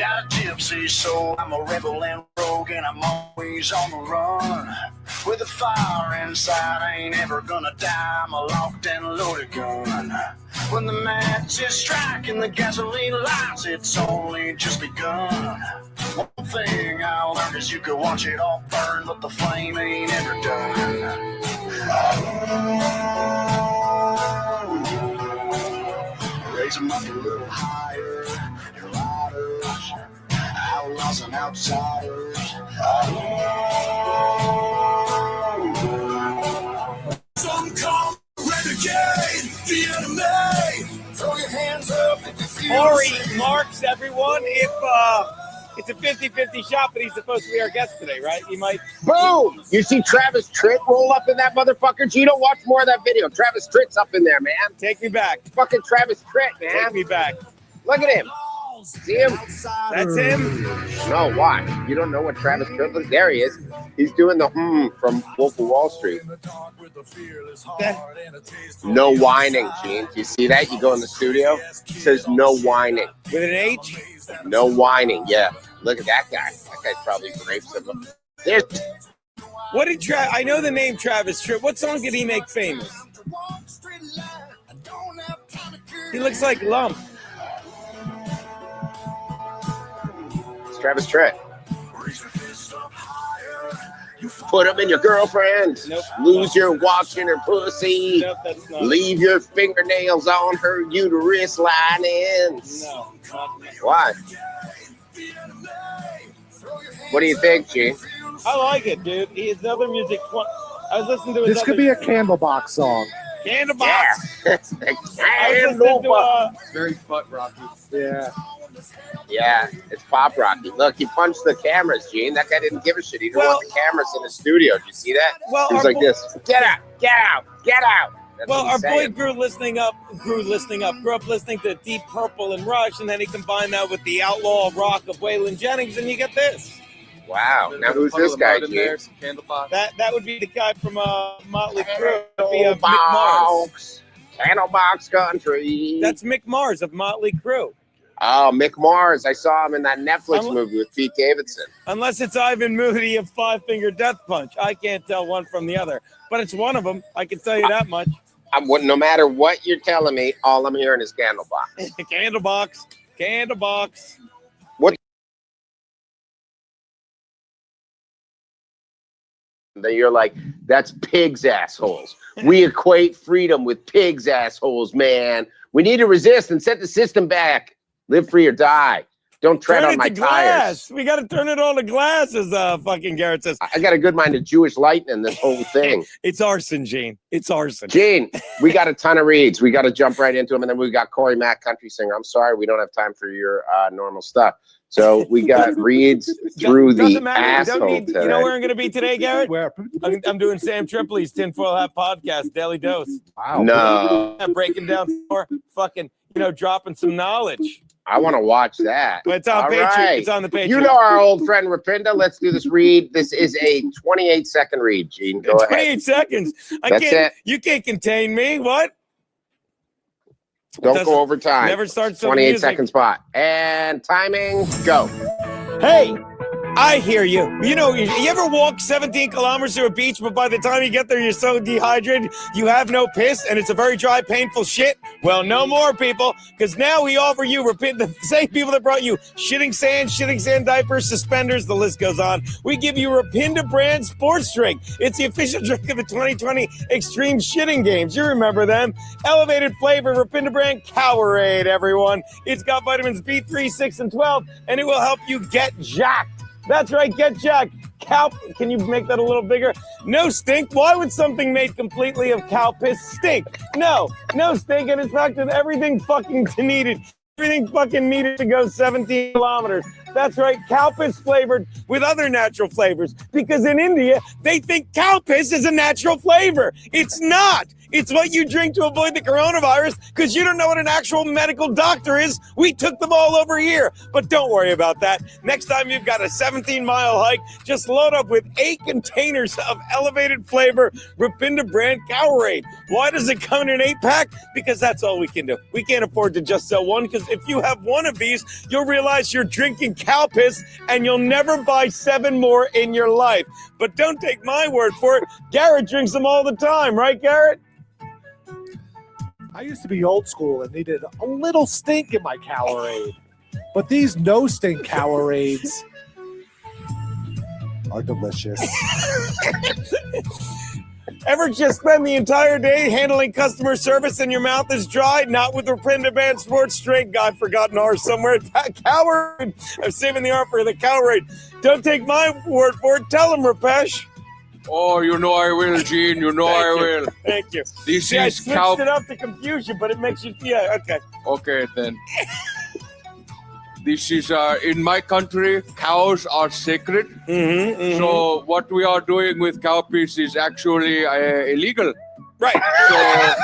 got a gypsy soul. I'm a rebel and rogue, and I'm always on the run. With a fire inside, I ain't ever gonna die. I'm a locked and loaded gun. When the match is striking the gasoline lights, it's only just begun. One thing I learned is you can watch it all burn, but the flame ain't ever done. Raise them up a little higher. You're riders, outlaws and outsiders. Some call renegade, the enemy. Throw your hands up if you feel Corey Marks, everyone. If it's a 50-50 shot, but he's supposed to be our guest today, right? He might. Boom! You see Travis Tritt roll up in that motherfucker? Geno, watch more of that video. Travis Tritt's up in there, man. Take me back. Fucking Travis Tritt, man. Take me back. Look at him. See him? That's him? No, why? You don't know what Travis Tritt looks. There he is. He's doing the from Wolf of Wall Street. No whining, Gene. Do you see that? You go in the studio, it says no whining. With an H? No whining, yeah. Look at that guy. That guy's probably rapes of him. There's. What did I know the name Travis Tritt. What song did he make famous? He looks like Lump. It's Travis Tritt. Put him in your girlfriend. Nope. Lose your watch in her pussy. Nope, that's not. Leave your fingernails on her uterus linings. No. Why? What do you think, Gene? I like it, dude. His other music. I was listening to his This could be a Candlebox song. Candlebox. Yeah. It's very butt rocky. Yeah. Yeah, it's pop rocky. Look, he punched the cameras, Gene. That guy didn't give a shit. He didn't want the cameras in the studio. Did you see that? Well, he was like this. Get out, get out, get out. That's well, our saying. boy grew up listening to Deep Purple and Rush, and then he combined that with the outlaw rock of Waylon Jennings, and you get this. Wow. Now who's this guy, Gene? That would be the guy from Motley Crue. That'd be Mick Mars. Candlebox Country. That's Mick Mars of Motley Crue. Oh, Mick Mars. I saw him in that Netflix movie with Pete Davidson. Unless it's Ivan Moody of Five Finger Death Punch. I can't tell one from the other. But it's one of them. I can tell you that much. No matter what you're telling me, all I'm hearing is Candlebox. Candlebox. Candlebox. What? Then you're like, that's pigs' assholes. We equate freedom with pigs' assholes, man. We need to resist and set the system back. Live free or die. Don't tread on my tires. We got to turn it all to glass, as fucking Garrett says. I got a good mind of Jewish lightning, this whole thing. It's arson, Gene. It's arson. Gene, we got a ton of reads. We got to jump right into them. And then we got Corey Mack, country singer. I'm sorry, we don't have time for your normal stuff. So we got reads through the asshole today. You know where I'm going to be today, Garrett? Where? I'm doing Sam Tripoli's Tinfoil Hat Podcast, Daily Dose. Wow. No. I'm breaking down more fucking, dropping some knowledge. I want to watch that. But it's on Patreon. Right. It's on the Patreon. You know our old friend Rapinda. Let's do this read. This is a 28-second read, Gene. Go 28 ahead. seconds. That's it. You can't contain me. What? Don't go over time. Never starts 28-second spot. And timing, go. Hey, I hear you. You ever walk 17 kilometers to a beach, but by the time you get there, you're so dehydrated, you have no piss, and it's a very dry, painful shit? Well, no more, people, because now we offer you the same people that brought you shitting sand diapers, suspenders, the list goes on. We give you Rapinda brand sports drink. It's the official drink of the 2020 Extreme Shitting Games. You remember them. Elevated flavor, Rapinda brand Powerade, everyone. It's got vitamins B3, 6, and 12, and it will help you get jacked. That's right, get jacked. Cow, can you make that a little bigger? No stink. Why would something made completely of cow piss stink? No stink, and it's packed with everything fucking needed. Everything fucking needed to go 17 kilometers. That's right, cow piss flavored with other natural flavors. Because in India, they think cow piss is a natural flavor. It's not. It's what you drink to avoid the coronavirus because you don't know what an actual medical doctor is. We took them all over here. But don't worry about that. Next time you've got a 17-mile hike, just load up with 8 containers of elevated flavor Rapinda brand Powerade. Why does it come in an 8-pack? Because that's all we can do. We can't afford to just sell one because if you have one of these, you'll realize you're drinking cow piss and you'll never buy 7 more in your life. But don't take my word for it. Garrett drinks them all the time, right, Garrett? I used to be old school and needed a little stink in my Powerade. But these no stink Powerades are delicious. Ever just spend the entire day handling customer service and your mouth is dry? Not with Rapinda Band Sports Drink. I've forgotten ours somewhere. Powerade. I'm saving the R for the Powerade. Don't take my word for it. Tell them, Rapesh. Oh, you know I will, Gene. You know I will. Thank you. This I is switched it up to confuse you, but it makes you, yeah, okay. Okay, then. This is, in my country, cows are sacred. So what we are doing with cow piss is actually illegal. Right. So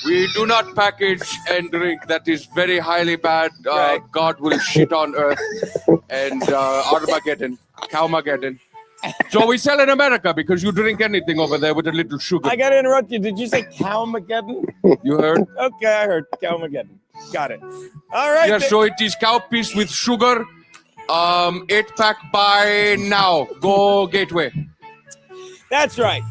we do not package and drink. That is very highly bad. Right. God will shit on earth. And Armageddon, Cowmageddon. So we sell in America because you drink anything over there with a little sugar. I got to interrupt you. Did you say Cowmageddon? You heard? Okay, I heard Cowmageddon. Got it. All right. Yeah, so it is cow piss with sugar. 8-pack by now. Go Gateway. That's right.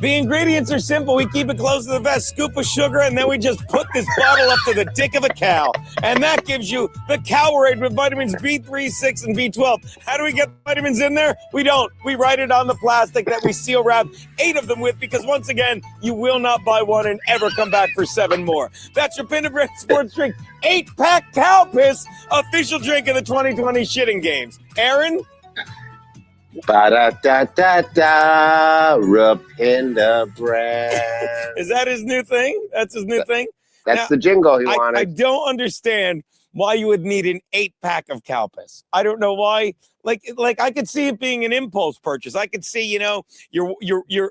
The ingredients are simple. We keep it close to the vest. Scoop of sugar, and then we just put this bottle up to the dick of a cow. And that gives you the Powerade with vitamins B3, 6, and B12. How do we get the vitamins in there? We don't. We write it on the plastic that we seal wrap 8 of them with because, once again, you will not buy one and ever come back for 7 more. That's your Rapinda Brand Sports Drink 8-pack cow piss, official drink of the 2020 shitting games. Aaron? Ba-da-da-da-da, Rapinda brand. Is that his new thing? That's his new thing? That's Now, the jingle he wanted. I don't understand why you would need an 8-pack of cow piss. I don't know why. Like I could see it being an impulse purchase. I could see, you're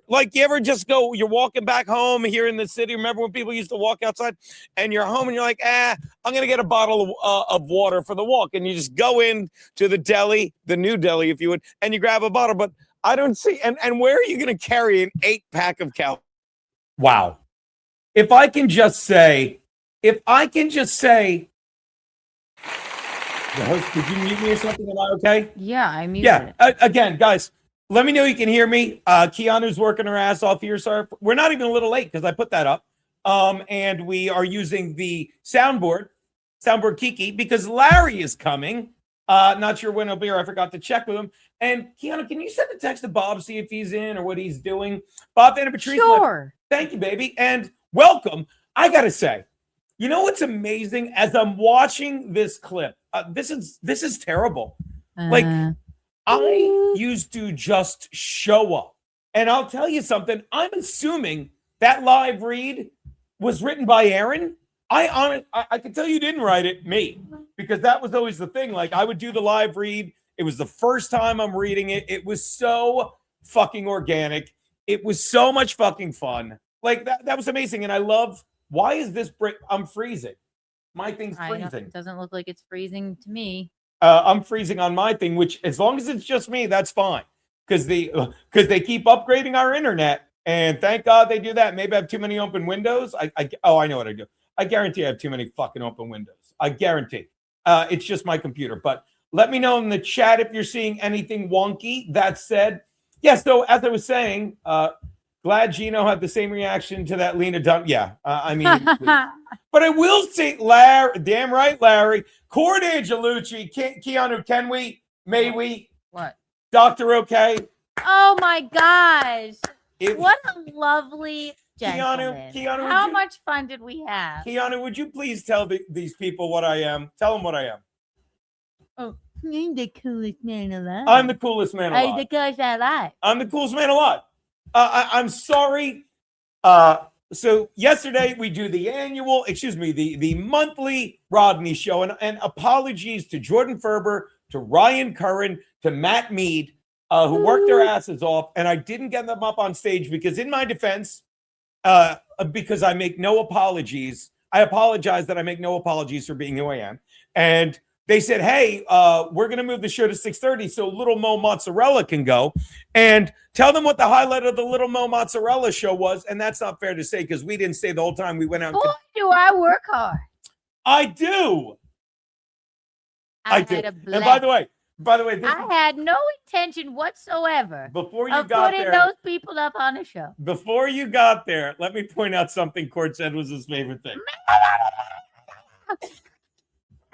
like, you ever just go, you're walking back home here in the city. Remember when people used to walk outside and you're home and you're like, I'm going to get a bottle of water for the walk. And you just go in to the deli, the new deli, if you would, and you grab a bottle. But I don't see, and where are you going to carry an 8-pack of cow? Wow. If I can just say, the host, did you mute me or something? Am I okay? Yeah, I muted Yeah. it. Again, guys, let me know you can hear me. Keanu's working her ass off here. Sorry, we're not even a little late because I put that up. And we are using the soundboard Kiki, because Larry is coming. Not sure when he'll be here. I forgot to check with him. And Keanu, can you send a text to Bob, see if he's in or what he's doing? Bob and Patrice. Sure. Thank you, baby. And welcome. I got to say, you know what's amazing? As I'm watching this clip, this is terrible. Like, I used to just show up. And I'll tell you something. I'm assuming that live read was written by Aaron. I can tell you didn't write it, me, because that was always the thing. Like, I would do the live read. It was the first time I'm reading it. It was so fucking organic. It was so much fucking fun. Like, that was amazing. And I love, why is this break? I'm freezing. My thing's freezing. It doesn't look like it's freezing to me. I'm freezing on my thing, which, as long as it's just me, that's fine. Because they keep upgrading our internet, and thank God they do that. Maybe I have too many open windows. I know what I do. I guarantee I have too many fucking open windows. I guarantee. It's just my computer. But let me know in the chat if you're seeing anything wonky. That said, yes. So as I was saying, glad Geno had the same reaction to that Lena Dunham. Yeah, I mean, but I will say, Larry, damn right, Larry. Cord Angelucci, Keanu, may we? What? Dr. Okay? Oh my gosh. What a lovely gentleman. Keanu, how much fun did we have? Keanu, would you please tell these people what I am? Tell them what I am. Oh, I'm the coolest man alive. I'm the coolest man alive. I'm the coolest man alive. I'm the coolest man alive. I'm sorry. So yesterday we do the monthly Rodney show, and apologies to Jordan Ferber, to Ryan Curran, to Matt Mead, who worked their asses off, and I didn't get them up on stage because, in my defense, because I make no apologies. I apologize that I make no apologies for being who I am. And they said, hey, we're going to move the show to 6:30 so Little Mo Mozzarella can go. And tell them what the highlight of the Little Mo Mozzarella show was. And that's not fair to say because we didn't say the whole time we went out. Boy, do I work hard. I do. I do. had a And blast. by the way, I had no intention whatsoever before you of got putting there, those people up on the show. before you got there, let me point out something Cord said was his favorite thing.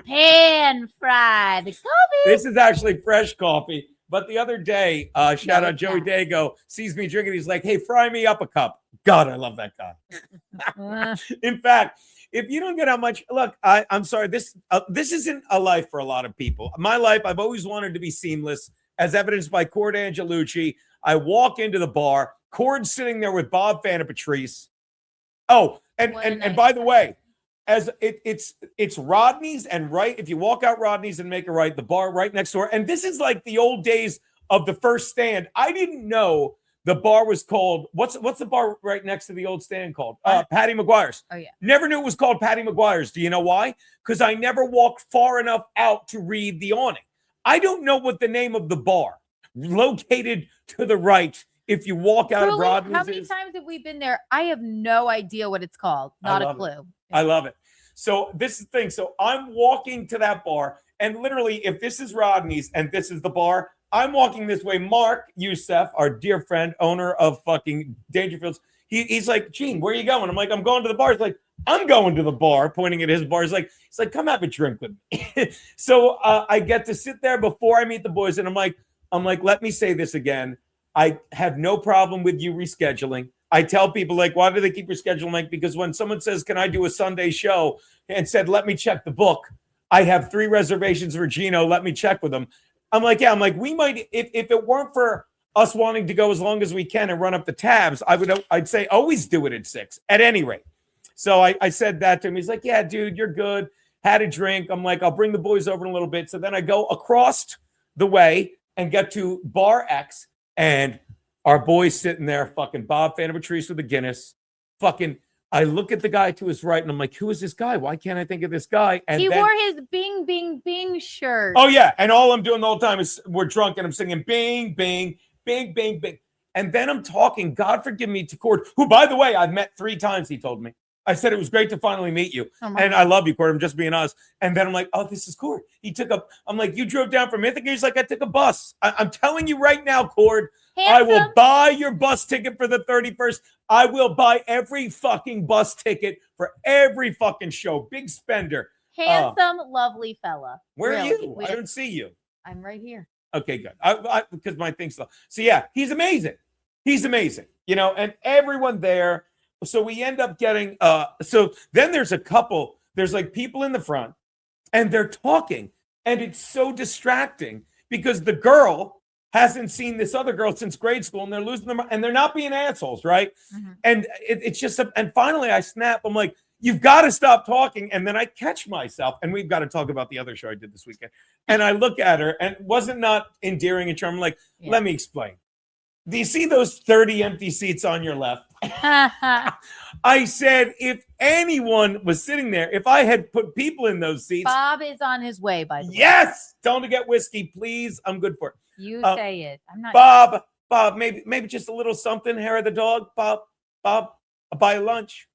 Pan fried coffee. This is actually fresh coffee. But the other day, shout out it's Joey not. Dago, sees me drinking. He's like, hey, fry me up a cup. God, I love that guy. In fact, if you don't get how much, look, I'm sorry, this isn't a life for a lot of people. My life, I've always wanted to be seamless, as evidenced by Cord Angelucci. I walk into the bar, Cord's sitting there with Bob Fan and Patrice. Oh, and by the way, as it's Rodney's and right, if you walk out Rodney's and make a right, the bar right next door. And this is like the old days of the First Stand. I didn't know the bar was called, what's the bar right next to the old stand called? Patty McGuire's. Oh, yeah. Never knew it was called Patty McGuire's. Do you know why? Because I never walked far enough out to read the awning. I don't know what the name of the bar located to the right if you walk out of Truly, Rodney's how many is. times have we been there? I have no idea what it's called. Not a love it. clue. I love it. So this is the thing. So I'm walking to that bar, and literally, if this is Rodney's and this is the bar, I'm walking this way. Mark Youssef, our dear friend, owner of fucking Dangerfields, he's like, Gene, where are you going? I'm like, I'm going to the bar. He's like, I'm going to the bar, pointing at his bar. He's like, come have a drink with me. So I get to sit there before I meet the boys, and I'm like, let me say this again. I have no problem with you rescheduling. I tell people, like, why do they keep your schedule, Mike? Because when someone says, can I do a Sunday show, and said, let me check the book, I have 3 reservations for Geno. Let me check with them. I'm like, yeah, we might, if it weren't for us wanting to go as long as we can and run up the tabs, I'd say always do it at 6 at any rate. So I said that to him. He's like, yeah, dude, you're good. Had a drink. I'm like, I'll bring the boys over in a little bit. So then I go across the way and get to Bar X, and our boys sitting there, fucking Bob Fan and Patrice with a Guinness. Fucking, I look at the guy to his right, and I'm like, who is this guy? Why can't I think of this guy? And He then, wore his Bing, Bing, Bing shirt. oh, yeah. And all I'm doing the whole time is we're drunk, and I'm singing Bing, Bing, Bing, Bing, Bing. And then I'm talking, God forgive me, to Cord, who, by the way, I've met 3 times, he told me. I said, it was great to finally meet you. Oh my And God. I love you, Cord. I'm just being honest. And then I'm like, oh, this is Cord. I'm like, you drove down from Ithaca? He's like, I took a bus. I'm telling you right now, Cord, I will Handsome. buy your bus ticket for the 31st. I will buy every fucking bus ticket for every fucking show. Big spender. Handsome, lovely fella. Where Really. are you? I don't see you. I'm right here. Okay, good. Because my thing's slow. So yeah, he's amazing. He's amazing. You know, and everyone there. So we end up getting. So then there's a couple. There's like people in the front, and they're talking, and it's so distracting because the girl hasn't seen this other girl since grade school, and they're losing them, and they're not being assholes, right? Mm-hmm. And it's just. And finally, I snap. I'm like, you've got to stop talking. And then I catch myself, and we've got to talk about the other show I did this weekend. And I look at her, and it wasn't not endearing and charming. Like, let me explain. Do you see those 30 empty seats on your left? I said, if anyone was sitting there, if I had put people in those seats. Bob is on his way, by the way. Yes. Tell him to get whiskey, please. I'm good for it. You say it. I'm not. Bob, maybe just a little something, hair of the dog. Bob, I'll buy you lunch.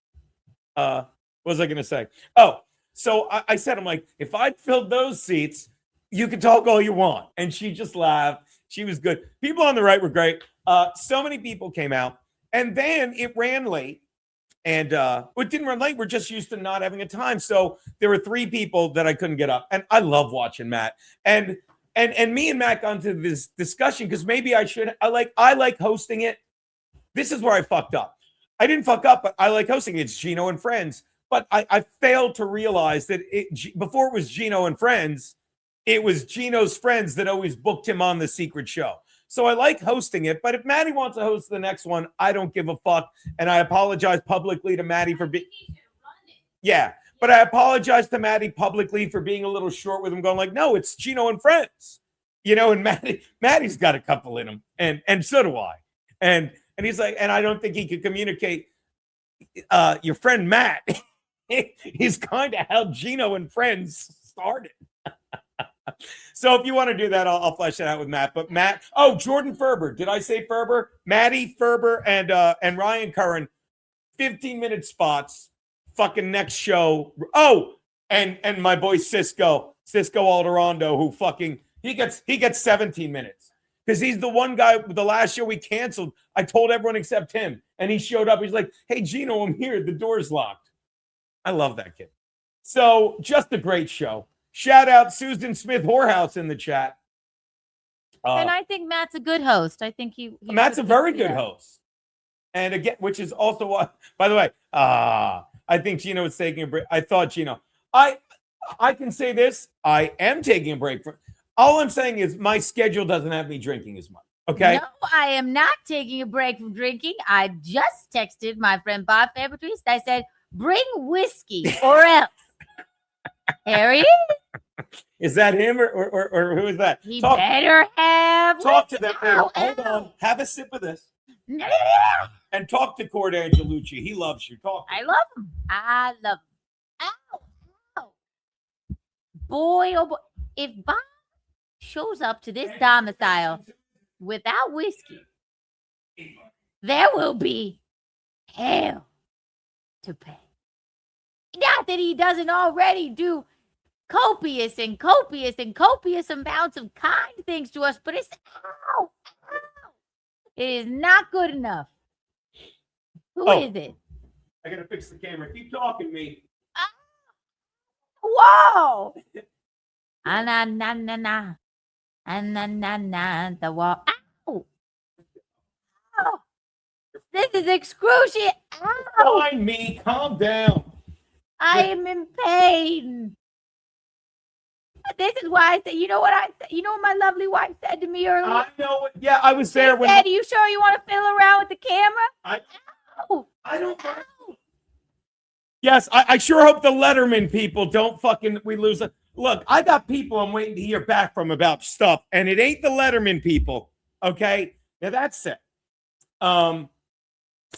What was I going to say? Oh, so I said, I'm like, if I'd filled those seats, you could talk all you want. And she just laughed. She was good. People on the right were great. So many people came out, and then it ran late, and it didn't run late. We're just used to not having a time. So there were 3 people that I couldn't get up, and I love watching Matt. And me and Matt got into this discussion because maybe I should. I like hosting it. This is where I fucked up. I didn't fuck up, but I like hosting it. It's Geno and Friends. But I failed to realize that before it was Geno and Friends, it was Geno's friends that always booked him on the secret show. So I like hosting it, but if Maddie wants to host the next one, I don't give a fuck. And I apologize publicly to Maddie for being. Yeah, but I apologize to Maddie publicly for being a little short with him, going like, no, it's Geno and Friends. You know, and Maddie's got a couple in him, and so do I. And he's like, and I don't think he could communicate. your friend Matt is kind of how Geno and Friends started. So if you want to do that, I'll flesh it out with Matt. But Matt, Jordan Ferber. Did I say Ferber? Maddie Ferber and Ryan Curran, 15-minute spots. Fucking next show. Oh, and my boy Cisco Alderando, who fucking he gets 17 minutes. Because he's the one guy, the last show we canceled, I told everyone except him. And he showed up. He's like, hey, Geno, I'm here. The door's locked. I love that kid. So just a great show. Shout out Susan Smith Whorehouse in the chat. And I think Matt's a good host. I think Matt's a very good host. And again, which is also why, by the way, I think Geno is taking a break. I thought Geno, I can say this. I am taking a break from. All I'm saying is my schedule doesn't have me drinking as much. Okay. No, I am not taking a break from drinking. I just texted my friend Bob Patrice. I said, bring whiskey or else. Harry? Is that him or who is that? He better have. Talk to them. Hold on. Have a sip of this. And talk to Cord Angelucci. He loves you. Talk. I love him. I love him. Ow. Ow. Boy, oh boy. If Bob shows up to this domicile without whiskey, there will be hell to pay. Not that he doesn't already do copious amounts of kind things to us, but it's it is not good enough. Who is it? I gotta fix the camera. Keep talking to me. Whoa! Na the wall. Ow! Ow! This is excruciating. Ow! Find me. Calm down. I am in pain. This is why I said, you know what my lovely wife said to me earlier? I know it. Yeah, I was there when. Said, you sure you want to fiddle around with the camera? I don't. Yes, I sure hope the Letterman people don't we lose it. Look, I got people I'm waiting to hear back from about stuff, and it ain't the Letterman people. Okay, now that's it. So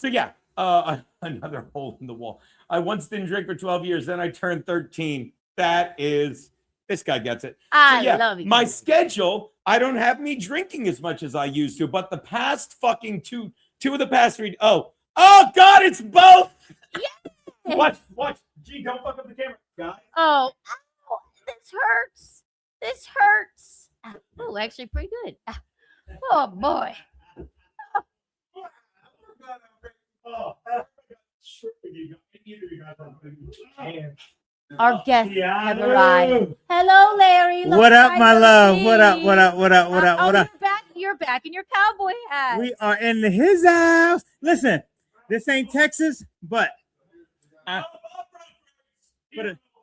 yeah, another hole in the wall. I once didn't drink for 12 years, then I turned 13. This guy gets it. I love you. My schedule, I don't have me drinking as much as I used to, but the past fucking two of the past three. Oh God, it's both. Yeah. Watch. Gee, don't fuck up the camera, guy. Oh, this hurts. Oh, actually pretty good. Oh boy. Our guests have arrived. Hello, Larry. What up, my love? What up? You're back in your cowboy hat. We are in his house. Listen, this ain't Texas, but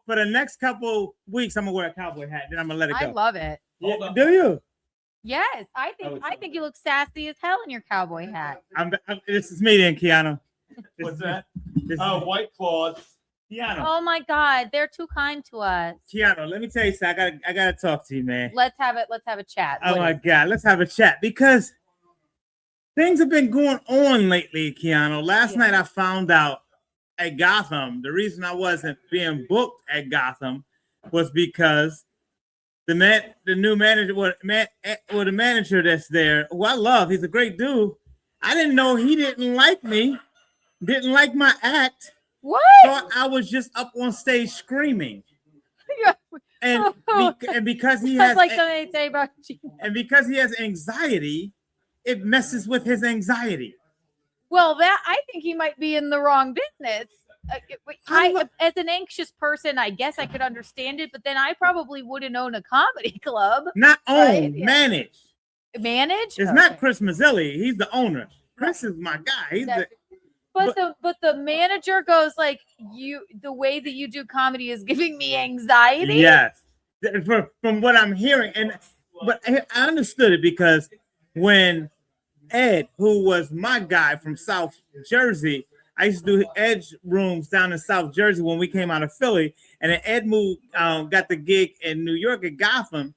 for the next couple weeks, I'm gonna wear a cowboy hat. Then I'm gonna let it go. I love it. Yeah, do you? Yes, I think you look sassy as hell in your cowboy hat. This is me then, Keanu. What's that? White Claws. Keanu. Oh my God, they're too kind to us. Keanu, let me tell you something. I gotta talk to you, man. Let's have a chat. Oh my God, let's have a chat because things have been going on lately, Keanu. Last night I found out at Gotham, the reason I wasn't being booked at Gotham was because the manager that's there, who I love, he's a great dude. I didn't know he didn't like me, didn't like my act. What? Thought I was just up on stage screaming. And because he has like something they say about you. And because he has anxiety, it messes with his anxiety. Well, I think he might be in the wrong business. As an anxious person, I guess I could understand it, but then I probably wouldn't own a comedy club. Not own, right? Manage. Manage? It's not Chris Mazzilli. He's the owner. Chris is my guy. But the manager goes like, the way that you do comedy is giving me anxiety. Yes, from what I'm hearing, but I understood it because when Ed, who was my guy from South Jersey, I used to do Ed's rooms down in South Jersey when we came out of Philly, and then Ed moved, got the gig in New York at Gotham.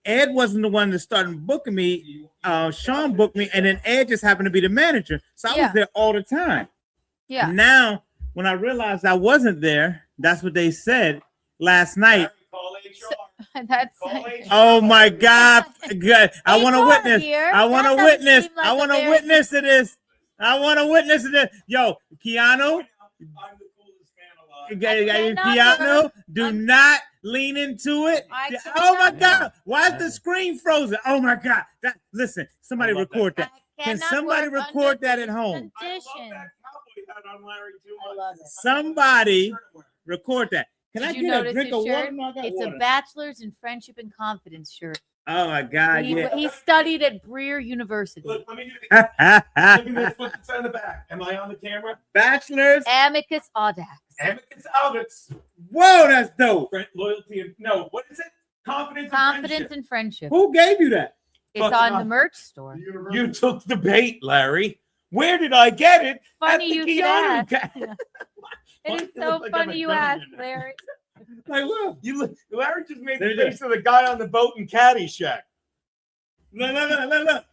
Ed wasn't the one that started booking me. Sean booked me, and then Ed just happened to be the manager. So I was there all the time. Yeah. And now, when I realized I wasn't there, that's what they said last night. That's Oh my God! Good. I want to HR witness. here. I want to That doesn't witness. seem like I a want to very- witness to this. I want to witness to this. Yo, Keanu. Keanu, do not lean into it. I Oh my cannot- God! Why is the screen frozen? Oh my God! Listen, somebody record that. I Can cannot somebody work record under that at these home? conditions. I love it. Somebody record that. Can Did I you get a notice drink his of water? shirt? No, I got It's water. a bachelor's in friendship and confidence shirt. Oh my God! Yeah. He studied at Breer University. Look, let me do this. Look at this. What's on the back? Am I on the camera? Bachelor's. Amicus Audax. Amicus Audax. Whoa, that's dope. Loyalty and no, what is it? Confidence. Confidence and friendship. Who gave you that? It's Fucking on the awesome. merch store. You took the bait, Larry. Where did I get it? Funny At the you should Keanu ask. ca- It is It so looks like I'm funny a you government. asked, Larry. Like, look. You look, Larry just made There the you go. face of the guy on the boat in Caddyshack. Look.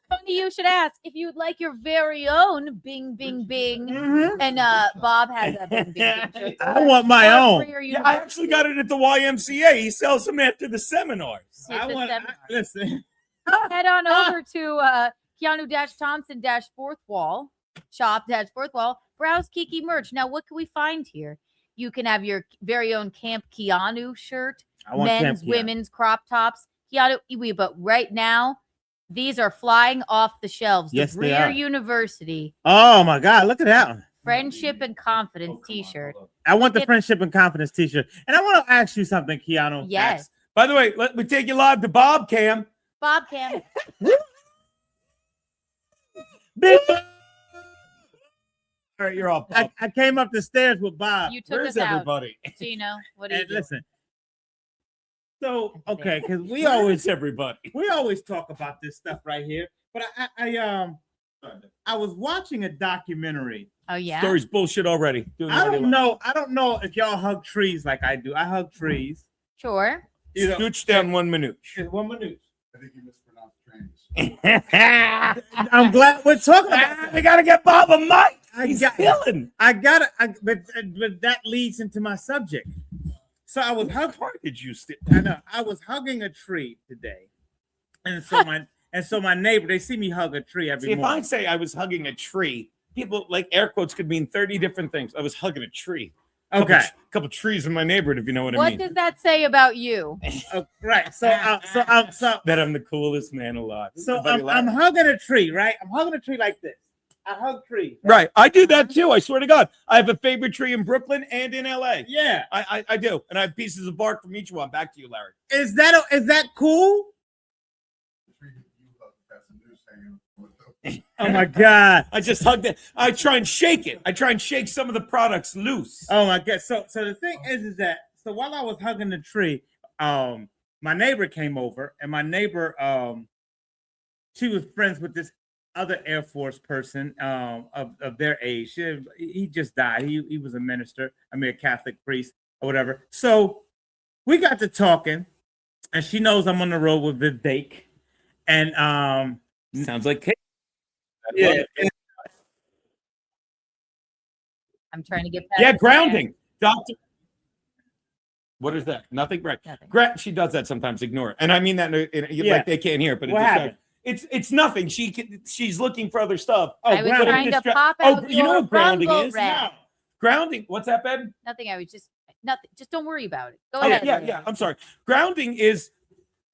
Funny you should ask if you'd like your very own Bing Bing Bing. Mhm. And Bob has a Bing Bing Bing shirt. I want my Or own. Breer Yeah, I actually got it at the YMCA. He sells them after the seminars. University. I want. Listen. Head on over to Keanu-Thompson-Fourth Wall shop-Fourth Wall. Browse Kiki merch. Now, what can we find here? You can have your very own Camp Keanu shirt, I want men's, Camp Keanu. women's crop tops. Keanu, but right now, these are flying off the shelves. Yes, the they Breer are. University Oh my God! Look at that one. Friendship and Confidence T-shirt. I want the It- friendship and confidence T-shirt. And I want to ask you something, Keanu. Yes, By the way, let me take you live to Bob Cam. Bob Cam. All right, you're all Bob. I came up the stairs with Bob. You took Where's us out, everybody? Geno. What do you And do? listen. So okay, because we always everybody. talk about this stuff right here. But I was watching a documentary. Oh yeah. Story's bullshit already. I don't know if y'all hug trees like I do. I hug trees. Sure. You know, Scooch down 1 minute. 1 minute. I think you mispronounced trains. I'm glad we're talking about. We gotta get Bob a mic. I He's got- killing. But that leads into my subject. So I was hugging. Why did you still? I know I was hugging a tree today, and so my neighbor, they see me hug a tree every See, if I morning. say I was hugging a tree, people like air quotes could mean 30 different things. I was hugging a tree. Okay, Couple trees in my neighborhood, if you know what I What mean. does that say about you? right. So That I'm the coolest man alive. Everybody I'm laugh. hugging a tree, right? I'm hugging a tree like this. I hug trees. Right. I do that too. I swear to God. I have a favorite tree in Brooklyn and in LA. Yeah. I do. And I have pieces of bark from each one. Back to you, Larry. Is that cool? Oh my God. I just hugged it. I try and shake it. I try and shake some of the products loose. Oh my God. So the thing is that so while I was hugging the tree, my neighbor came over, and my neighbor she was friends with this other Air Force person of their age. He just died. He was a minister. I mean, a Catholic priest or whatever. So we got to talking, and she knows I'm on the road with Vivek, and Sounds like cake. yeah, I'm trying to get back. Yeah, to grounding. Doctor. What is that? Nothing. Right. Nothing. She does that sometimes. Ignore it. And I mean that Yeah. like they can't hear, but What happened? it's nothing. She's looking for other stuff. I was grounding. trying to Distra- pop Oh, out you know your what grounding bungle is? wrap. Grounding. What's that, Ben? Nothing. I was just nothing. Just don't worry about it. Go Oh, ahead. yeah. I'm sorry. Grounding is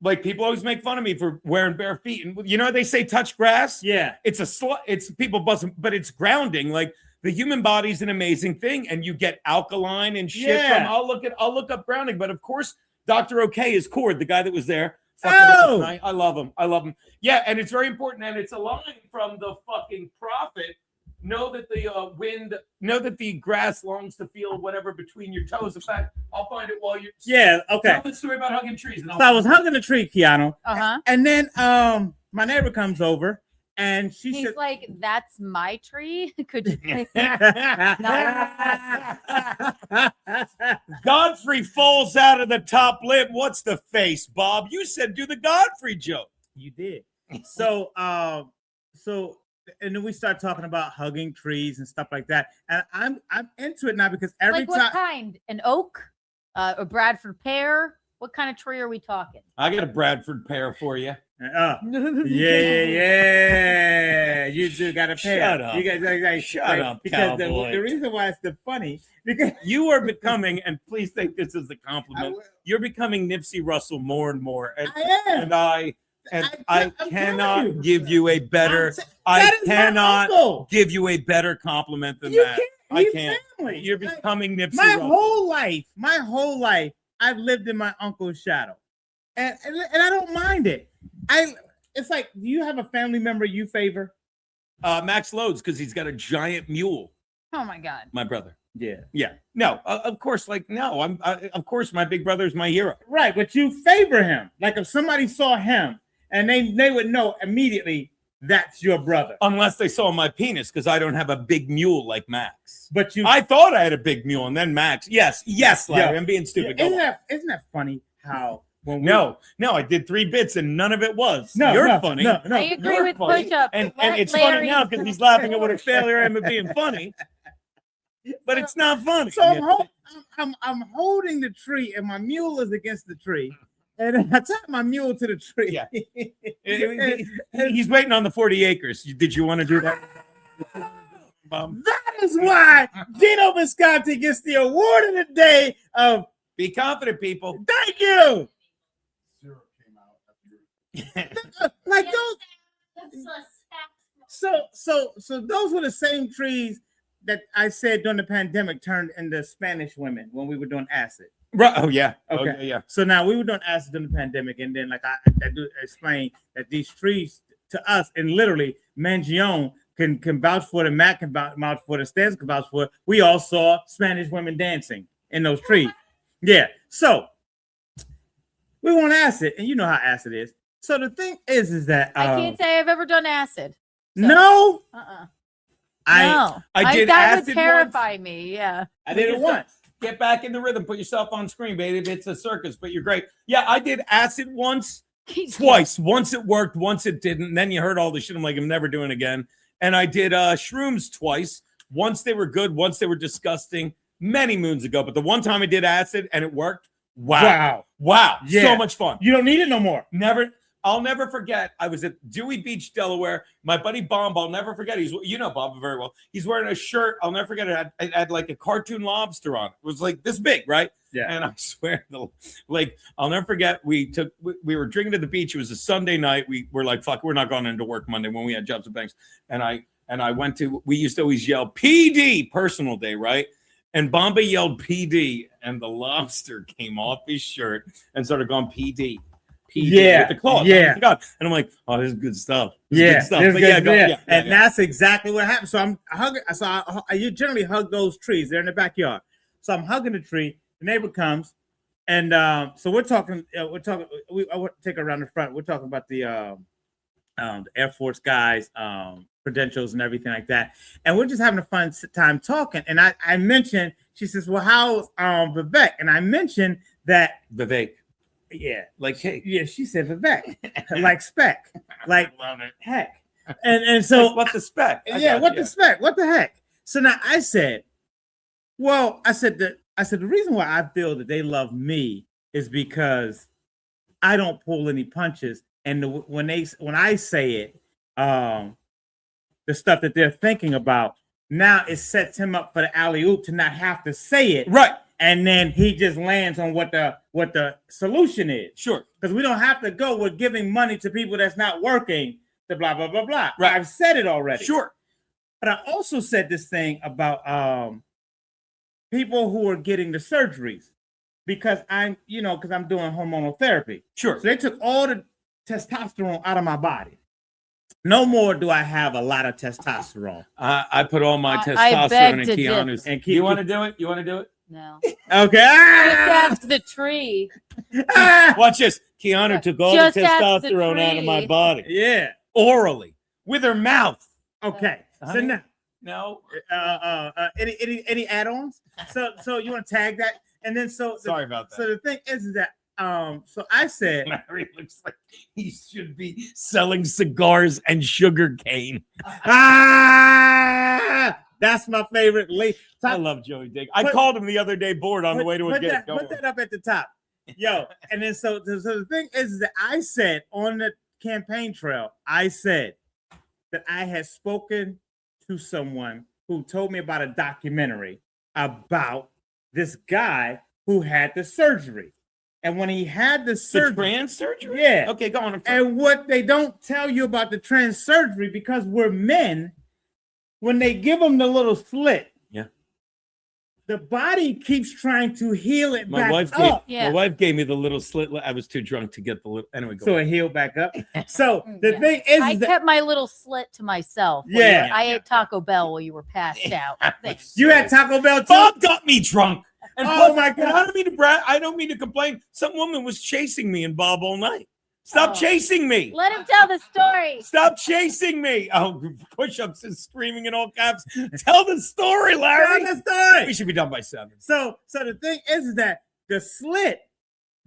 like people always make fun of me for wearing bare feet, and you know they say touch grass. yeah. It's people buzzing, but it's grounding. Like the human body's an amazing thing, and you get alkaline and shit Yeah. from. I'll look up grounding, but of course, Dr. OK is Cord, the guy that was there. Oh! I love him. Yeah, and it's very important, and it's a line from the fucking prophet. Know that the grass longs to feel whatever between your toes. In fact, I'll find it while you're. Yeah. Okay. Tell the story about hugging trees. And So I was hugging the tree, Keanu, Uh-huh. and then my neighbor comes over, and she He's said, like, that's my tree. Could you? Godfrey falls out of the top lip. What's the face, Bob? You said do the Godfrey joke. You did. So then we start talking about hugging trees and stuff like that. And I'm into it now because every Like time. what kind? An oak? A Bradford pear? What kind of tree are we talking? I got a Bradford pear for you. Yeah. You two got a pair. Shut up. You guys, Shut up, because cowboy. the reason why it's the funny because You are becoming, and please take this as a compliment, you're becoming Nipsey Russell more and more. And I am. and I I'm cannot telling you. give you a better. That I is my cannot uncle. give you a better compliment than You that. can't. I He's can't. family. You're Like, becoming Nipsey my Russell. whole life, I've lived in my uncle's shadow, and I don't mind it. It's like, do you have a family member you favor? Max Loads, because he's got a giant mule. Oh my God. My brother. Yeah. Yeah. No. Of course. Like no. Of course, my big brother is my hero. Right, but you favor him. Like if somebody saw him, and they would know immediately that's your brother. Unless they saw my penis, because I don't have a big mule like Max. But I thought I had a big mule, and then Max. Yes, Larry. Yeah. I'm being stupid. Isn't that funny how when we, No, I did 3 bits and none of it was. No, You're no, funny. no. I agree You're with funny. push-up. And Let it's Larry- funny now because he's laughing at what a failure I am at being funny. But it's not funny. So I'm holding the tree, and my mule is against the tree, and I tie my mule to the tree. Yeah. He's waiting on the 40 acres. Did you want to do that? That is why Geno Visconti gets the award of the day of Be confident, people. thank you. Like those. So those were the same trees that I said during the pandemic turned into Spanish women when we were doing acid. Right. Oh yeah. Okay. Oh, yeah. So now we were doing acid during the pandemic, and then like I do explain that these trees to us, and literally Mangione can vouch for it, Matt can vouch for it, Stan can vouch for it. We all saw Spanish women dancing in those trees. Yeah. So we want acid, and you know how acid is. So the thing is that I can't say I've ever done acid. So. no, No. I did That acid would terrify me. Yeah. I did it once. Get back in the rhythm. Put yourself on screen, baby. It's a circus, but you're great. Yeah, I did acid once, twice. Once it worked, once it didn't. And then you heard all the shit. I'm like, I'm never doing it again. And I did shrooms twice. Once they were good, once they were disgusting. Many moons ago, but the one time I did acid and it worked. Wow. Yeah. So much fun. You don't need it no more. I'll never forget. I was at Dewey Beach, Delaware. My buddy Bomb, I'll never forget. You know Bob very well. He's wearing a shirt. I'll never forget it. It had like a cartoon lobster on it. It was like this big, right? Yeah. And I swear, I'll never forget. We were drinking at the beach. It was a Sunday night. We were like, fuck, we're not going into work Monday when we had jobs and banks. And I went to. We used to always yell PD personal day, right? And Bomba yelled PD, and the lobster came off his shirt and started going PD. Yeah, with the claws. yeah. Oh, God. And I'm like, oh, this is good stuff. Yeah, And that's exactly what happened. So I'm hugging. So I generally hug those trees. They're in the backyard. So I'm hugging the tree. The neighbor comes, and so we're talking. I want to take her around the front. We're talking about the Air Force guys, credentials and everything like that. And we're just having a fun time talking. And I mentioned, she says, well, how's Vivek? And I mentioned that Vivek. Yeah. Like, hey. Yeah, she said Vivek. Like spec. Like Love it. heck. And so like, what the spec? Yeah, what the spec? What the heck? So now I said, well, I said the reason why I feel that they love me is because I don't pull any punches. And when I say it, the stuff that they're thinking about, now it sets him up for the alley-oop to not have to say it. Right. And then he just lands on what the solution is. Sure. Because we don't have to go with giving money to people that's not working to blah, blah, blah, blah. Right. I've said it already. Sure. But I also said this thing about people who are getting the surgeries because I'm doing hormonal therapy. Sure. So they took all the testosterone out of my body. No more do I have a lot of testosterone. I put all my I testosterone beg in to Keanu's. differ. You want to do it? You want to do it? No. Okay. Just ask the tree. Watch this. Keanu took all the Just ask the testosterone out of my tree. body. Yeah. Orally. With her mouth. Okay. So Honey? now, No. any add-ons? So you want to tag that? And then so Sorry about that. So the thing is that So I said, Larry looks like he should be selling cigars and sugar cane. That's my favorite. I love Joey Dick. I called him the other day bored on the way to a gig. Put that up at the top. Yo, and then so the thing is that I said on the campaign trail, I said that I had spoken to someone who told me about a documentary about this guy who had the surgery. And when he had the surgery, trans surgery? Yeah. Okay, go on. And what they don't tell you about the trans surgery, because we're men, when they give them the little slit, the body keeps trying to heal it back up. My wife gave me the little slit. I was too drunk to get the little. Anyway, go so on. it healed back up. So the thing is, I kept my little slit to myself. Yeah. I ate Taco Bell while you were passed out. You had Taco Bell too? Bob got me drunk. And oh plus, my God! I don't mean to brag. I don't mean to complain. Some woman was chasing me and Bob all night. Stop chasing me. Let him tell the story. Stop chasing me. Oh, push-ups and screaming in all caps. Tell the story, Larry. Tell the story. We should be done by 7. So the thing is that the slit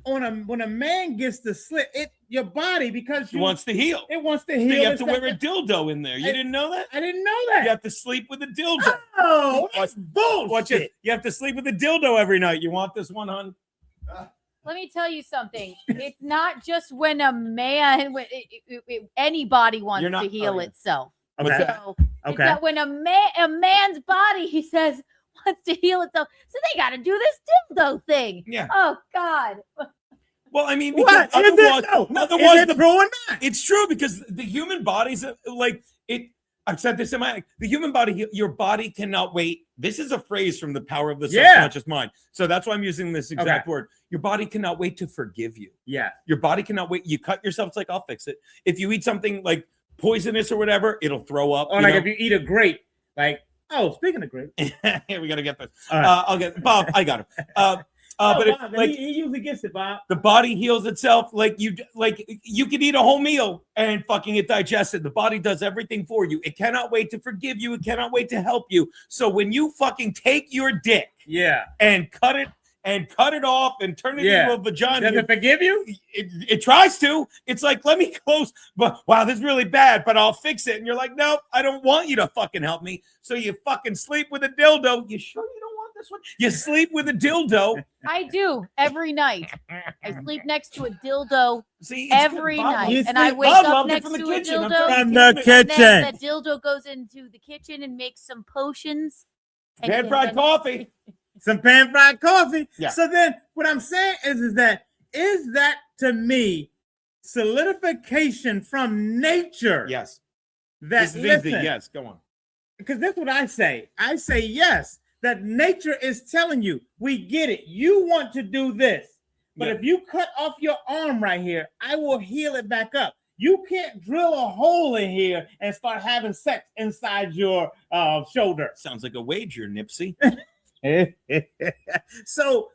when a man gets the slit, your body, because It wants to heal. It wants to So heal. you have to wear a dildo in there. You didn't know that? I didn't know that. You have to sleep with a dildo. Oh, that's bullshit. Watch it. You have to sleep with a dildo every night. You want this one, hon? Let me tell you something. It's not just when a man, anybody wants to heal itself. Okay. So it's that when a man's body, he says, wants to heal itself, so they got to do this dildo thing. Yeah. Oh God. Well, I mean, What? otherwise, Is it true or not? It's true because the human body's like it. I've said this in the human body, your body cannot wait. This is a phrase from the power of the subconscious mind. So that's why I'm using this exact word. Your body cannot wait to forgive you. Yeah. Your body cannot wait. You cut yourself. It's like, I'll fix it. If you eat something like poisonous or whatever, it'll throw up. Or like if you eat a grape, like, oh, speaking of grape. Here, we got to get this. Right. I'll get Bob. I got him. But Bob, like he usually gets it, Bob. the body heals itself. Like you could eat a whole meal and fucking it digested. The body does everything for you. It cannot wait to forgive you. It cannot wait to help you. So when you fucking take your dick, and cut it off and turn it into a vagina, does it forgive you? It tries to. It's like, let me close. But wow, this is really bad, but I'll fix it. And you're like, no, I don't want you to fucking help me. So you fucking sleep with a dildo. You sure you don't want this one? You sleep with a dildo. I do every night. I sleep next to a dildo See, every Bob, night, and I wake Bob up loved it next from the to kitchen. a I'm dildo. telling you. From the And then kitchen. the dildo goes into the kitchen and makes some potions. And Pan-fried coffee. Some pan-fried coffee. Yeah. So then what I'm saying is that to me solidification from nature? Yes. That This is easy. Yes, go on. Because that's what I say. I say yes, that nature is telling you, we get it. You want to do this. But if you cut off your arm right here, I will heal it back up. You can't drill a hole in here and start having sex inside your shoulder. Sounds like a wager, Nipsey. So,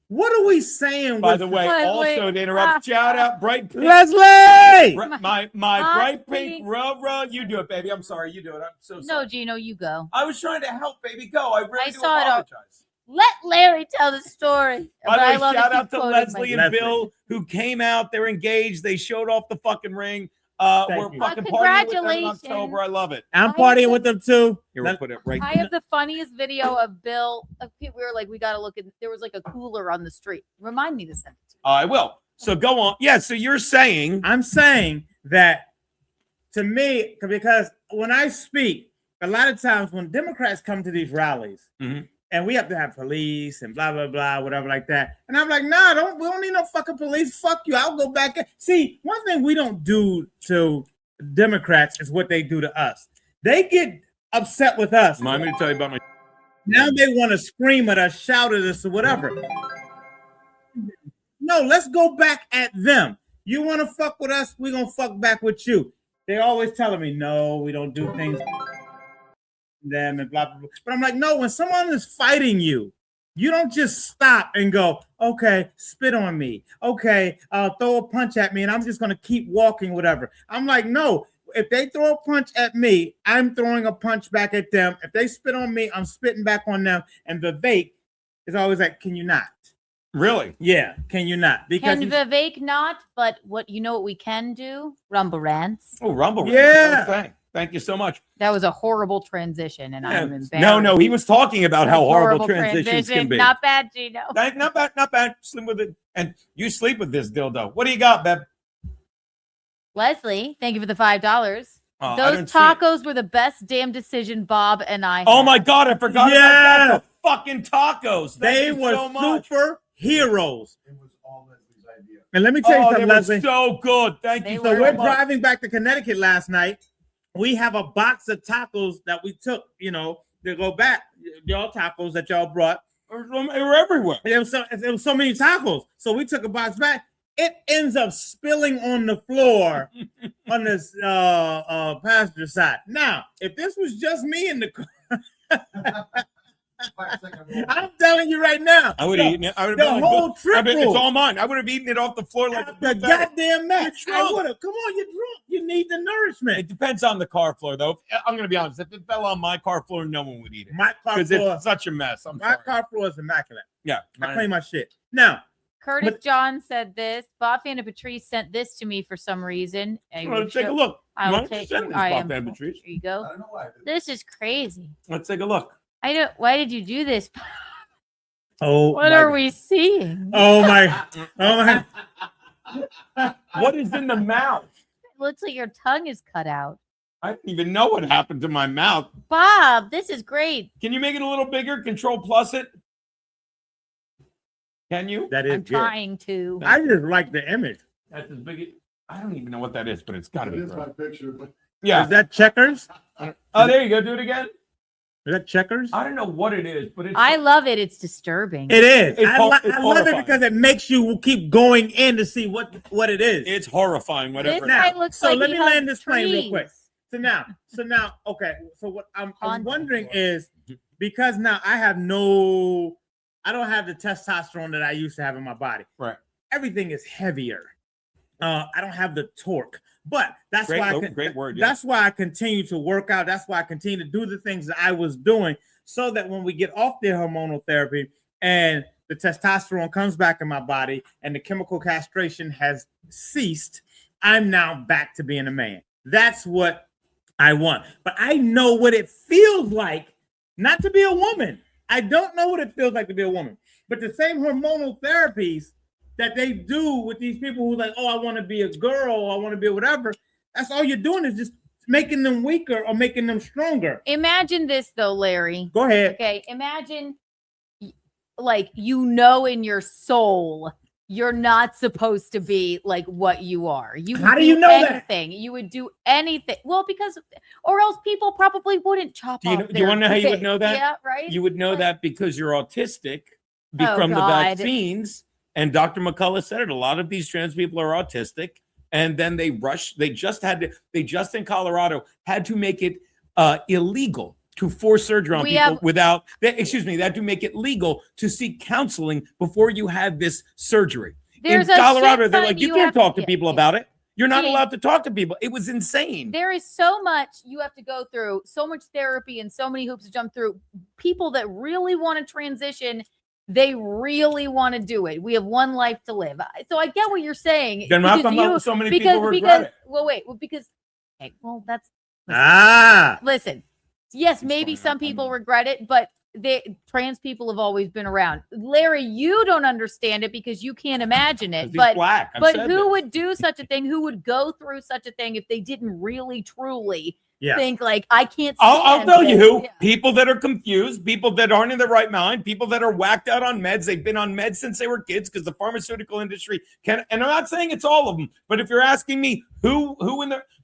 what are we saying? By the way, also to interrupt, shout out Bright Pink. Leslie! My Bright Pink, you do it, baby. I'm sorry, you do it. I'm so sorry. No, Geno, you go. I was trying to help, baby. Go. I really do saw it all. apologize. Let Larry tell the story. By the I way, love shout that out to you quoted Leslie my- and Bill who came out. They're engaged. They showed off the fucking ring. We're you. fucking partying with them in Congratulations. October. I love it. I'm partying with them too. Here, we'll put it right I have the funniest video of Bill. We were like, we got to look at. There was like a cooler on the street. Remind me to send it. I will. So go on. Yeah. So you're saying I'm saying that to me, because when I speak, a lot of times when Democrats come to these rallies, Mhm. and we have to have police and blah blah blah, whatever like that, and I'm like, nah, we don't need no fucking police. Fuck you. I'll go back. See, one thing we don't do to Democrats is what they do to us. They get upset with us. Remind me to tell you about my. Now they want to scream at us, shout at us, or whatever. No, let's go back at them. You want to fuck with us? We're going to fuck back with you. They're always telling me, no, we don't do things them and blah, blah, blah. But I'm like, no, when someone is fighting you, you don't just stop and go, okay, spit on me. Okay, throw a punch at me and I'm just going to keep walking, whatever. I'm like, no, if they throw a punch at me, I'm throwing a punch back at them. If they spit on me, I'm spitting back on them. And the debate is always like, can you not? Really? Yeah, can you not? Because Can Vivek not? But what we can do? Rumble rants. Oh, Rumble. Yeah. Okay. Thank you so much. That was a horrible transition, and I'm embarrassed. No, he was talking about how horrible transitions transition. can be. Not bad, Geno. Not bad. Sleep with it. And you sleep with this dildo. What do you got, Beb? Leslie, thank you for the $5. Oh, I Those didn't see it. tacos were the best damn decision Bob and I Oh had. my God, I forgot Yeah. about that. The fucking tacos. Thank they you were so much. super heroes. It was all Leslie's idea. And let me tell you Oh, something, they were Leslie. so good. Thank They you. So were. we're so much. driving back to Connecticut last night. We have a box of tacos that we took, to go back. Y'all tacos that y'all brought. They were everywhere. There was so many tacos. So we took a box back. It ends up spilling on the floor on this passenger side. Now, if this was just me in the car, I'm telling you right now, I would have eaten it. I would the have been whole like, trip it's full. all mine. I would have eaten it off the floor like a the buffet. goddamn match. I drunk. would have. Come on, you're drunk. You need the nourishment. It depends on the car floor, though. I'm going to be honest. If it fell on my car floor, no one would eat it My car because floor, it's such a mess. I'm my sorry. car floor is immaculate. Yeah. I clean my shit. Now, Curtis But- John said this. Bob and Patrice sent this to me for some reason. I will Let's take a show- look. I Why will don't you take. send this, I Bob am. Van Patrice? Here you go. I don't know why. This is crazy. Let's take a look. I don't. Why did you do this? oh, What are we seeing? Oh my! Oh my! What is in the mouth? It looks like your tongue is cut out. I don't even know what happened to my mouth. Bob, this is great. Can you make it a little bigger? Control plus it. Can you? That is I'm good. trying to. I just like the image. That's as big. I don't even know what that is, but it's got to It be. is my Great. picture, but Yeah. Is that checkers? Oh, there you go. Do it again. Is that checkers? I don't know what it is, but it's. I love it. It's disturbing. It is. It's I it's love it horrifying. because it makes you keep going in to see what it is. It's horrifying. This Whatever. Now, guy looks so like let he me land hugs this plane real trees. quick. So now, okay. So what I'm Haunted. wondering is because now I don't have the testosterone that I used to have in my body. Right. Everything is heavier. I don't have the torque, but that's why Great word. Yeah. that's why I continue to work out. That's why I continue to do the things that I was doing, so that when we get off the hormonal therapy and the testosterone comes back in my body and the chemical castration has ceased, I'm now back to being a man. That's what I want. But I know what it feels like not to be a woman. I don't know what it feels like to be a woman. But the same hormonal therapies that they do with these people who like, oh, I want to be a girl, I want to be whatever. That's all you're doing is just making them weaker or making them stronger. Imagine this though, Larry. Go ahead. Okay, imagine like in your soul you're not supposed to be like what you are. You How would do you know that? anything. You would do anything. Well, because or else people probably wouldn't chop off. Do you want to know how you would know that? Yeah, right. You would know that because you're autistic Oh, from the God. vaccines. And Dr. McCullough said it. A lot of these trans people are autistic. And then they just in Colorado had to make it illegal to force surgery on people they had to make it legal to seek counseling before you had this surgery. There's in a Colorado, shit they're ton like, you you can't have talk to yeah, people yeah. about it. You're not Yeah. allowed to talk to people. It was insane. There is so much you have to go through, so much therapy and so many hoops to jump through. People that really want to transition, they really want to do it. We have one life to live. So I get what you're saying. Then how because come so many people regret it? Well, wait. Well, because okay, well, that's Ah, listen. Yes, It's maybe fine, some I people know. regret it, but trans people have always been around. Larry, you don't understand it because you can't imagine 'Cause it. he's But black. I've but said who this. would do such a thing? Who would go through such a thing if they didn't really truly yeah. think like I can't? I'll stand tell you this. who. Yeah. People that are confused, people that aren't in the right mind, people that are whacked out on meds. They've been on meds since they were kids because the pharmaceutical industry can. And I'm not saying it's all of them, but if you're asking me who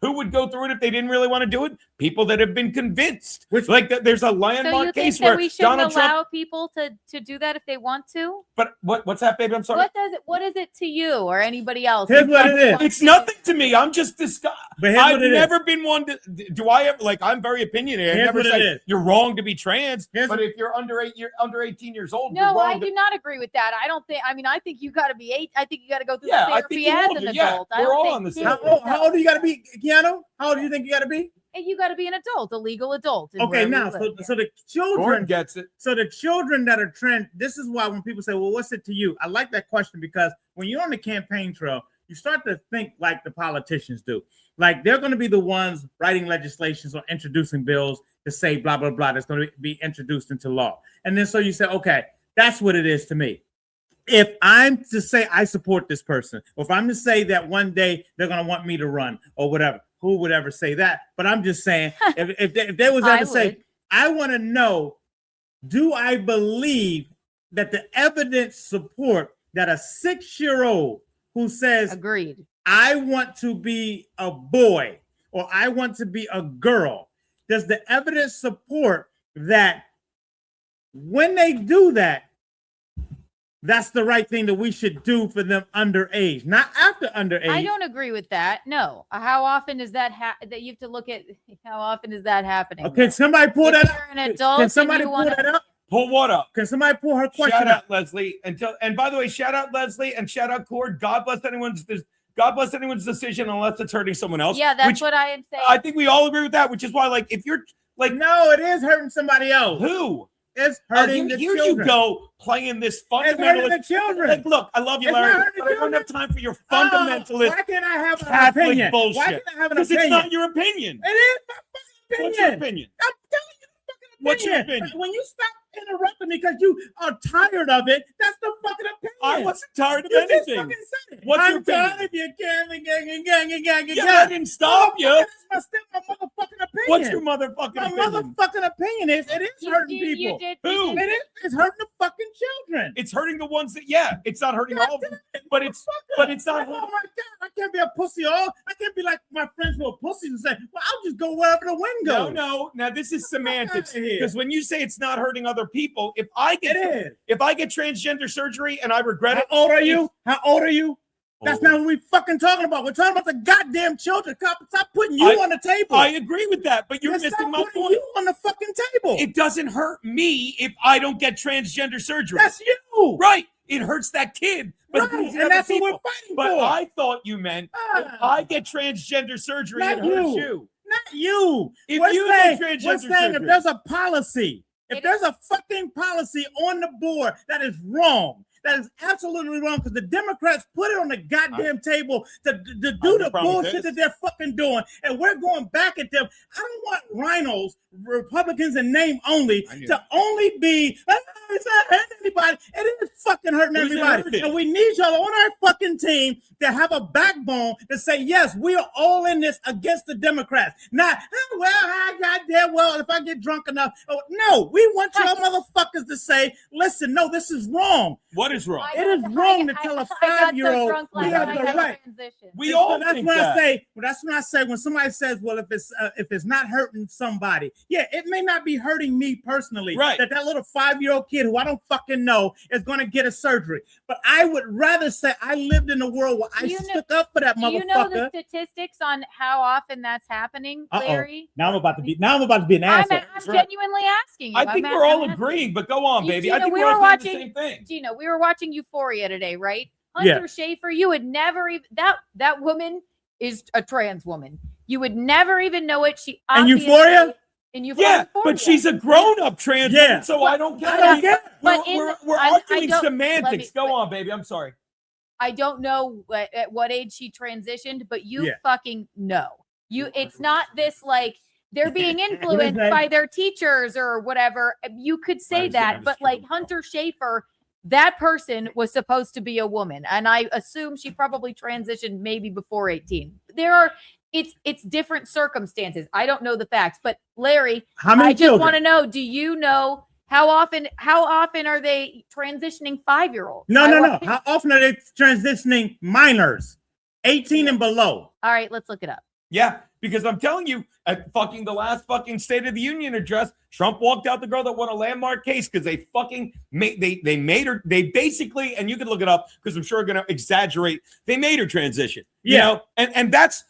would go through it if they didn't really want to do it, people that have been convinced. There's a So landmark you case think that where we shouldn't Donald allow Trump. people to do that if they want to? But what's that, baby? I'm sorry. What is it to you or anybody else? Here's if what it somebody is. wants It's to- nothing to me. I'm just disgusted. But here's I've what it is. never been one to. Do I ever like? I'm very opinionated. I Here's never what it say is. you're wrong to be trans. Here's- But if you're under 18 years old, you're No, wrong I to- do not agree with that. I don't think. I mean, I think you got to be 8. I think you got to go through Yeah, the I think therapy you as all an do. Yeah, adult. I we're don't all think on the kids- same How old do you got to be, Keanu? How old do you think you got to be? you got to be an adult, a legal adult. Okay, now, so the children gets it. So the children that are trans, this is why when people say, well, what's it to you? I like that question because when you're on the campaign trail, you start to think like the politicians do. Like they're going to be the ones writing legislations or introducing bills to say blah, blah, blah, that's going to be introduced into law. And then so you say, okay, that's what it is to me. If I'm to say I support this person, or if I'm to say that one day they're going to want me to run or whatever, who would ever say that? But I'm just saying, if they was ever say, I want to know, do I believe that the evidence support that a 6-year-old who says, agreed, I want to be a boy or I want to be a girl, does the evidence support that when they do that, that's the right thing that we should do for them underage, not after underage? I don't agree with that. No. How often is that that you have to look at how often is that happening? Okay, somebody pull that up. An adult, can somebody pull that up? Pull what up? Can somebody pull her question Shout out up? Leslie. And by the way, shout out Leslie and shout out Cord. God bless anyone's decision unless it's hurting someone else. Yeah, that's what I am saying. I think we all agree with that, which is why, like, if you're like, no, it is hurting somebody else. Who? It's hurting the here children. You go playing this fundamentalist. It's hurting the children. Like, look, I love you, Larry, but I don't have time for your fundamentalist. Why can't I have an Catholic opinion? bullshit? Why can't I have an Because opinion? it's not your opinion. It is my fucking opinion. What's your opinion? I'm telling you the fucking opinion. What's your opinion? When you stop interrupting me because you are tired of it, that's the fucking opinion. I wasn't tired of you anything. Just fucking said it. What's I'm your opinion? tired of you gang. Yeah, I didn't stop you. That's my motherfucking opinion. What's your motherfucking my opinion? motherfucking opinion is it is hurting people. Who? It's hurting the fucking children. It's hurting the ones that, yeah, it's not hurting all of them, but it's not. Oh my God, I can't be a pussy all. I can't be like my friends who are pussies and say, well, I'll just go wherever the wind goes. No. Now this is semantics because when you say it's not hurting other people, if I get transgender surgery and I regret it. How old are you? How old are you? That's not what we're fucking talking about. We're talking about the goddamn children. Stop putting you on the table. I agree with that, but you're missing my point. You on the fucking table. It doesn't hurt me if I don't get transgender surgery. That's you. Right. It hurts that kid. But right. And that's what we're fighting but for. I thought you meant if I get transgender surgery, it hurts you. Not you. If we're you saying, get transgender we're saying surgery. if there's a policy, if there's a fucking policy on the board that is wrong, that is absolutely wrong, because the Democrats put it on the goddamn table to do the bullshit that they're fucking doing, and we're going back at them. I don't want rhinos, Republicans in name only, to only be, it's not hurting anybody. It is fucking hurting everybody. And we need y'all on our fucking team to have a backbone to say, yes, we are all in this against the Democrats. Not, well, if I get drunk enough. Oh, no, we want y'all motherfuckers to say, listen, no, this is wrong. What is wrong? It is wrong to tell a 5-year-old we have the right. We all that's think when that. I say. That's when I say when somebody says, "Well, if it's not hurting somebody, yeah, it may not be hurting me personally. Right. That little 5-year-old kid who I don't fucking know is going to get a surgery. But I would rather say I lived in a world where I stuck up for that motherfucker. Do you know the statistics on how often that's happening, Larry? Now I'm about to be an asshole. I'm genuinely asking you. I think we're all agreeing, but go on, baby. I think we we're were all watching the same thing. Geno, we were watching Euphoria today, right? Hunter Schafer, you would never even that woman is a trans woman. You would never even know it. She and Euphoria? Yeah, but she's a grown-up trans woman, so I don't get it. We're arguing semantics. Go on, baby. I'm sorry. I don't know at what age she transitioned, but you fucking know. It's not this like they're being influenced by their teachers or whatever. You could say that, but like Hunter Schafer, that person was supposed to be a woman, and I assume she probably transitioned maybe before 18. It's different circumstances. I don't know the facts, but Larry, I just want to know, do you know how often are they transitioning 5-year-olds? No. How often are they transitioning minors, 18 and below? All right, let's look it up. Yeah, because I'm telling you, at fucking the last fucking State of the Union address, Trump walked out the girl that won a landmark case because they fucking made her, they basically, and you can look it up because I'm sure I'm going to exaggerate, they made her transition. You know, and that's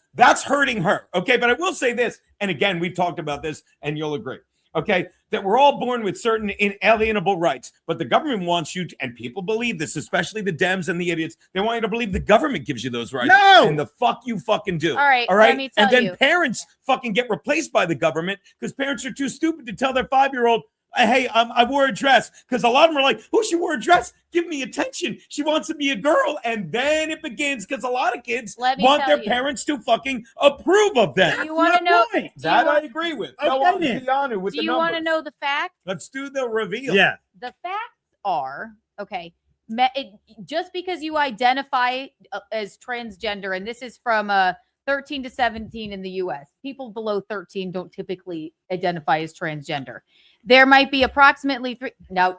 hurting her. Okay, but I will say this, and again, we've talked about this, and you'll agree. okay, that we're all born with certain inalienable rights. But the government wants you to, and people believe this, especially the Dems and the idiots, they want you to believe the government gives you those rights. No! And the fuck you fucking do. All right, All right. let me tell and then you. parents fucking get replaced by the government because parents are too stupid to tell their 5-year-old, hey, I wore a dress, because a lot of them are like, oh, she wore a dress. Give me attention. She wants to be a girl. And then it begins because a lot of kids want their parents to fucking approve of them. Do you want to know? That I agree with. Go on, Keanu, with Do the you want to numbers. know the facts? Let's do the reveal. Yeah. The facts are, okay, just because you identify as transgender, and this is from 13 to 17 in the US, people below 13 don't typically identify as transgender. There might be approximately 3. Now,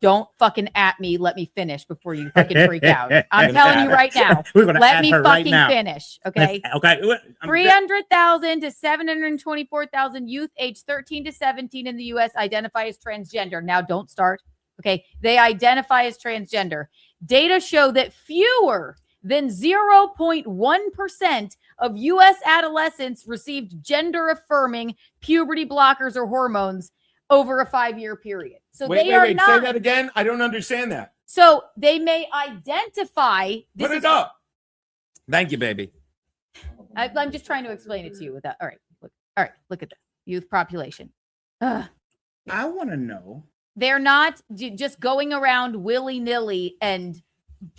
don't fucking at me. Let me finish before you fucking freak out. I'm telling you right now. We're gonna let at me her right fucking now. finish. Okay. Okay. 300,000 to 724,000 youth aged 13 to 17 in the US identify as transgender. Now, don't start. Okay. They identify as transgender. Data show that fewer than 0.1% of US adolescents received gender affirming puberty blockers or hormones over a 5-year period. So wait, they are wait, not. say that again. I don't understand that. So they may identify. Put it up. Thank you, baby. I'm just trying to explain it to you without. All right. Look at this. Youth population. Ugh. I want to know. They're not just going around willy-nilly and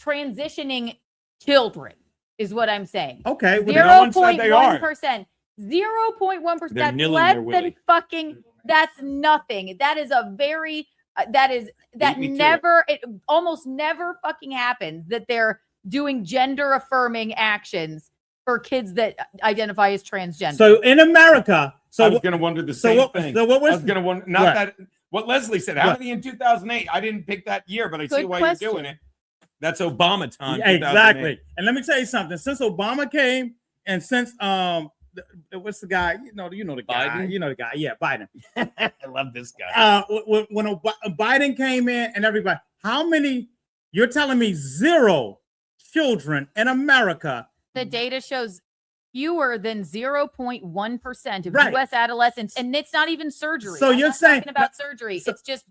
transitioning children is what I'm saying. Okay. Well, no one said they are. 0.1%. 0.1%. They're That's nilling less their than willy. fucking. That's nothing. That is a very. That Beat me to never. It almost never fucking happens that they're doing gender affirming actions for kids that identify as transgender. So in America, I was going to wonder the same thing. So what was? I was going to wonder, what Leslie said. How many in 2008? I didn't pick that year, but I see why you're doing it. That's Obama time. Yeah, exactly. And let me tell you something. Since Obama came, and since what's the guy? You know the guy. Biden? You know the guy. Yeah, Biden. I love this guy. When Biden came in and everybody, how many? You're telling me 0 children in America. The data shows fewer than 0.1% of Right. U.S. adolescents, and it's not even surgery. So I'm you're not saying- talking about surgery. It's just